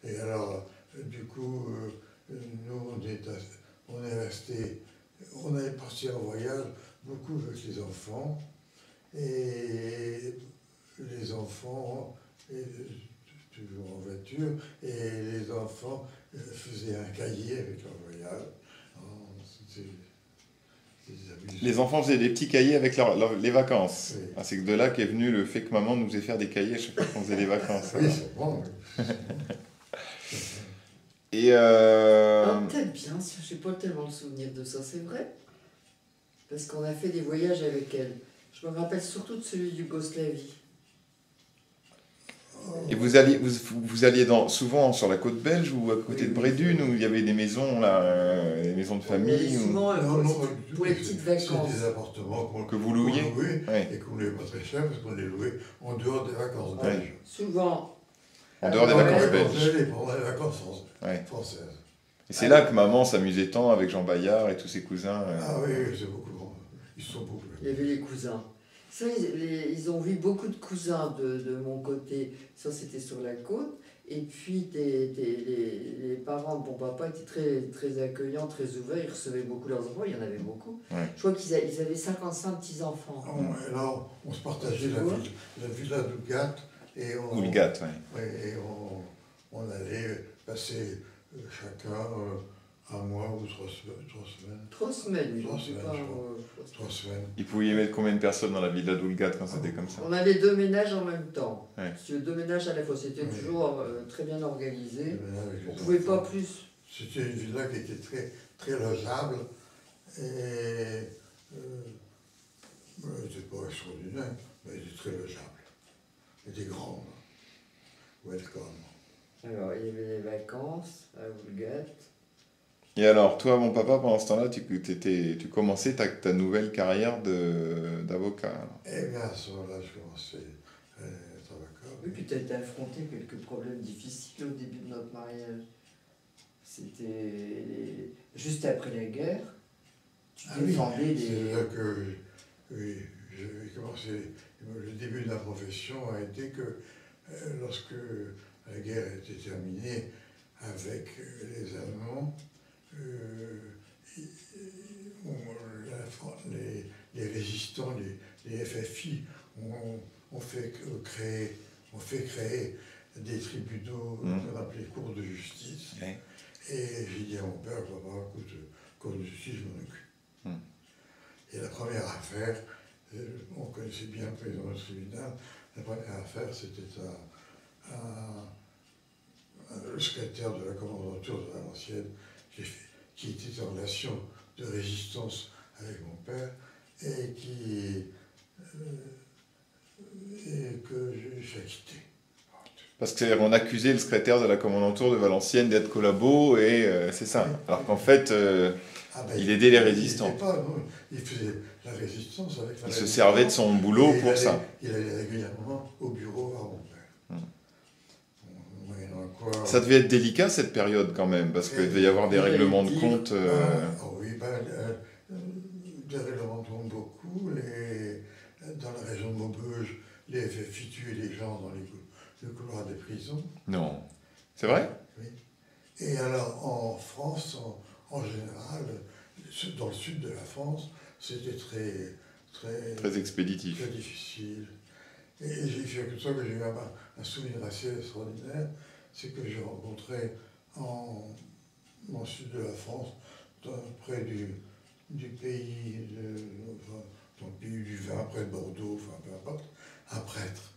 Et alors, du coup, nous, on est resté, on est parti en voyage beaucoup avec les enfants. Et les enfants, toujours en voiture, et les enfants faisaient un cahier avec leur voyage. Alors, c'était amusant. Les enfants faisaient des petits cahiers avec les vacances. Oui. Ah, c'est de là qu'est venu le fait que maman nous faisait faire des cahiers à chaque fois qu'on faisait des vacances. Oui, Alors. c'est bon. Oui. Et Ah, peut-être bien, je n'ai pas tellement le souvenir de ça, c'est vrai. Parce qu'on a fait des voyages avec elle. Je me rappelle surtout de celui d'Yougoslavie. vous alliez souvent sur la côte belge ou à côté Oui, de oui. Brédune où il y avait des maisons là, des maisons de On y allait famille souvent Non, non, pour les petites vacances. C'est des appartements que vous louiez. louait, et qu'on ne louait pas très cher parce qu'on les louait en dehors des vacances Ouais. belges. Souvent. En dehors des Ouais. vacances Pendant belges. les vacances Ouais. françaises. Et c'est là que maman s'amusait tant avec Jean Bayard et tous ses cousins. Ah oui, c'est beaucoup. Ils sont beaucoup. Il y avait les cousins. Ça, ils ont vu beaucoup de cousins de mon côté. Ça, c'était sur la côte. Et puis, les parents de mon papa étaient très, très accueillants, très ouverts. Ils recevaient beaucoup leurs enfants. Il y en avait beaucoup. Ouais. Je crois qu'ils avaient 55 petits-enfants. Alors, on se partageait la villa d'Ougat. Ou le gâte, ouais. Et on allait passer chacun un mois ou 3 semaines. 3 semaines, oui. 3 semaines, Pas, je crois. 3 semaines. Il pouvait y mettre combien de personnes dans la villa d'Oulgat quand c'était comme ça? On avait 2 ménages en même temps. Ouais. Si 2 ménages à la fois, c'était toujours très bien organisé. On ne On pouvait pas plus. C'était une villa qui était très, très logeable et elle n'était pas extraordinaire, mais elle était très logeable. Elle était grande. Welcome. Alors, il y avait les vacances à Oulgat. Et alors, toi, mon papa, pendant ce temps-là, tu commençais ta nouvelle carrière d'avocat. Alors. Et bien à ce moment-là, je commençais à être avocat. Oui, puis tu as affronté quelques problèmes difficiles au début de notre mariage. C'était juste après la guerre. Tu défendais des... C'est là que oui, j'ai commencé. Le début de la profession a été que lorsque la guerre était terminée avec les Allemands, les résistants, les FFI, ont fait créer des tribunaux qu'on appelait cours de justice. Ouais. Et j'ai dit à mon père, papa, écoute, cours de justice, je m'en occupe. Et la première affaire, on connaissait bien le président du tribunal, la première affaire, c'était le secrétaire de la commandanture de Valenciennes, qui était en relation de résistance avec mon père, et que j'ai quitté. Parce qu'on accusait le secrétaire de la commandanture de Valenciennes d'être collabo, et c'est ça. Alors qu'en fait, il aidait les résistants. Il faisait la résistance avec la Il se servait de son boulot pour ça. Il allait régulièrement au bureau voir mon père. Ça devait être délicat cette période quand même, parce qu'il devait y avoir des règlements de compte. Oui, des règlements de compte beaucoup. Dans la région de Maubeuge, les FFI tuaient les gens dans le couloir des prisons. Non. C'est vrai? Oui. Et alors en France, en général, dans le sud de la France, c'était Très expéditif. très difficile. Et j'ai fait que ça que j'ai eu un souvenir assez extraordinaire, c'est que j'ai rencontré en sud de la France, près du pays dans le pays du vin, près de Bordeaux, enfin peu importe, un prêtre.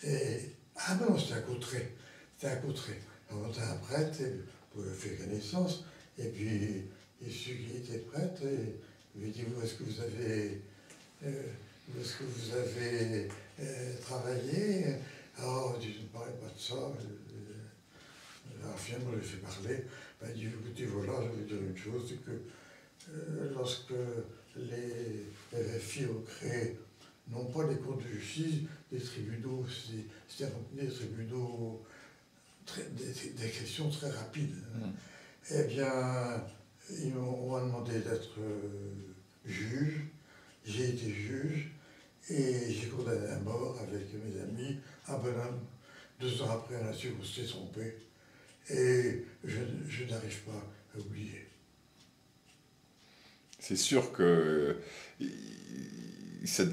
Et non, c'était à Cauterets. C'était à Cauterets. On rencontrait un prêtre, et on fait connaissance, et puis celui qui était prêtre, il lui dit, où est-ce que vous avez travaillé? Alors, je ne parlais pas de ça. Alors, finalement, je l'ai fait parler. Il dit, écoutez, voilà, je vais vous dire une chose, c'est que lorsque les RFI ont créé, non pas des cours de justice, des tribunaux, c'était des tribunaux, des questions très rapides. Eh bien, on m'a demandé d'être juge, j'ai été juge, et j'ai condamné à mort avec mes amis un bonhomme. 2 ans après, on a su qu'on s'était trompé. et je n'arrive pas à oublier. C'est sûr que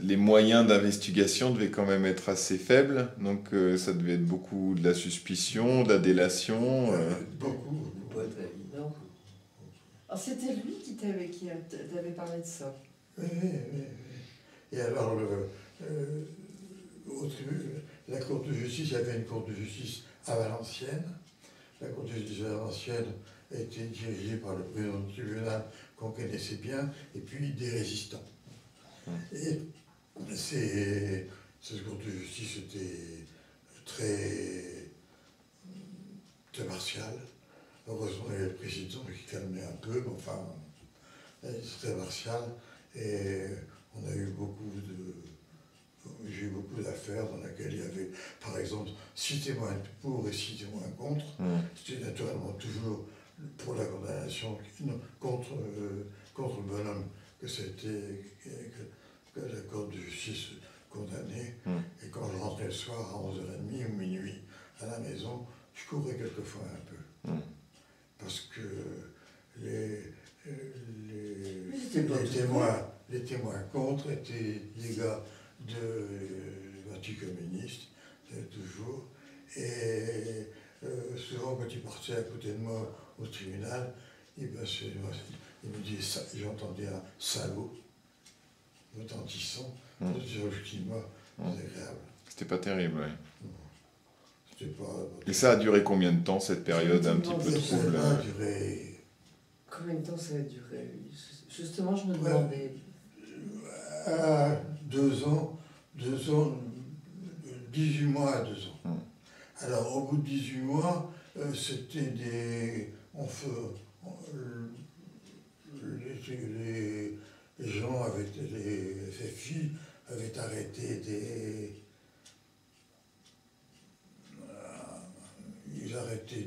les moyens d'investigation devaient quand même être assez faibles, donc ça devait être beaucoup de la suspicion, de la délation. Beaucoup. Pas très évident. Alors c'était lui qui t'avait parlé de ça. Oui. Et alors, la Cour de justice, il y avait une Cour de justice à Valenciennes. La Cour de justice à Valenciennes était dirigée par le président du tribunal qu'on connaissait bien, et puis des résistants. Et cette Cour de justice était très martiale. Heureusement, il y avait le président qui calmait un peu, mais enfin, c'était martial. Et on a eu j'ai eu beaucoup d'affaires dans lesquelles il y avait, par exemple, 6 témoins pour et 6 témoins contre. C'était naturellement toujours pour la condamnation contre le bonhomme que la Cour de justice condamnait. Et quand je rentrais le soir à 11h30 ou minuit à la maison, je courais quelquefois un peu. Parce que les témoins contre étaient des gars du Parti communiste, toujours. Et souvent, quand ils partaient à côté de moi au tribunal, il me disait, j'entendais un salaud retentissant, effectivement désagréable. C'était pas terrible, oui. C'était pas. Et ça a duré combien de temps, cette période un petit peu trouble? Ça a duré. Combien de temps ça a duré? Justement, je me demandais. 2 ans, 18 mois à 2 ans. Alors, au bout de 18 mois, c'était des. Les gens avec les FFI avaient arrêté ils arrêtaient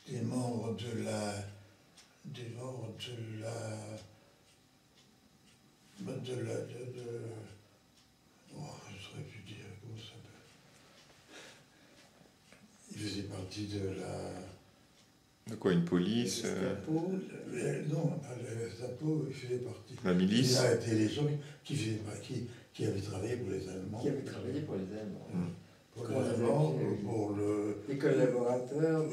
des membres de la je saurais plus dire comment ça s'appelle. Il faisait partie de la. De quoi, une police Non, pas la Gestapo, il faisait partie. La milice. Il a arrêté les gens qui avaient travaillé pour les Allemands. Qui avaient travaillé pour les Allemands. Pour les Allemands, pour les collaborateurs.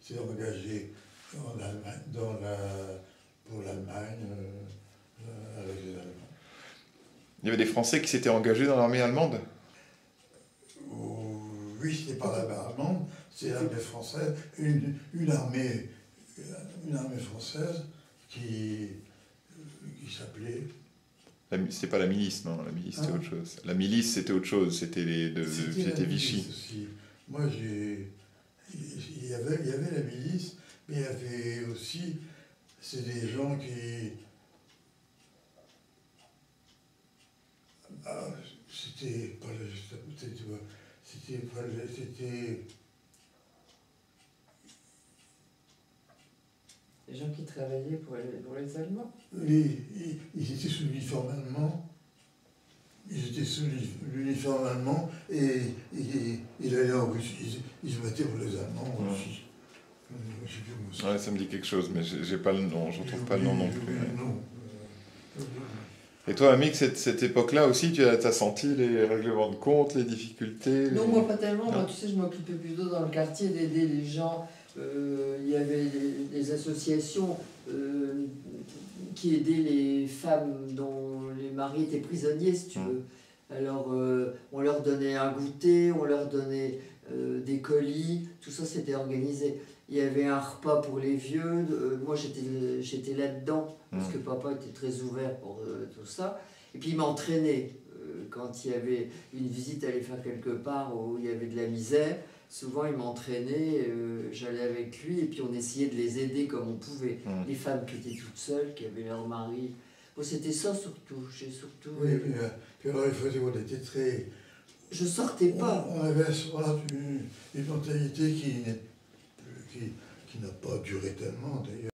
Qui s'est engagé en Allemagne, pour l'Allemagne, avec les Allemands. Il y avait des Français qui s'étaient engagés dans l'armée allemande? Oui, c'était pas l'armée allemande, c'est l'armée française, une armée française qui s'appelait. C'était pas la milice, non, la milice c'était autre chose. La milice c'était autre chose, c'était Vichy. Aussi. Moi il y avait la milice, mais il y avait aussi, c'est des gens qui. C'était pas le Gestapo, c'était. Les gens qui travaillaient pour les Allemands. Oui, ils étaient sous l'uniforme allemand. Et il allait en Russie. Ils se battaient pour les Allemands aussi. Je sais plus comment ça. Ouais, ça me dit quelque chose, mais j'ai pas le nom, je retrouve pas le nom non plus. Et toi, Amik, cette époque-là aussi, tu as senti les règlements de compte, les difficultés? Non, moi pas tellement. Moi, tu sais, je m'occupais plutôt dans le quartier d'aider les gens. Il y avait des associations qui aidaient les femmes dont les maris étaient prisonniers, si tu veux. Alors, on leur donnait un goûter, on leur donnait des colis, tout ça c'était organisé. Il y avait un repas pour les vieux, moi j'étais là-dedans, parce que papa était très ouvert pour tout ça. Et puis il m'entraînait, quand il y avait une visite à aller faire quelque part où il y avait de la misère, souvent il m'entraînait, j'allais avec lui, et puis on essayait de les aider comme on pouvait. Les femmes qui étaient toutes seules, qui avaient leur mari. Bon, c'était ça surtout, j'ai surtout... Oui, puis alors il faisait, on était très... Je sortais pas. On avait une mentalité qui n'a pas duré tellement d'ailleurs.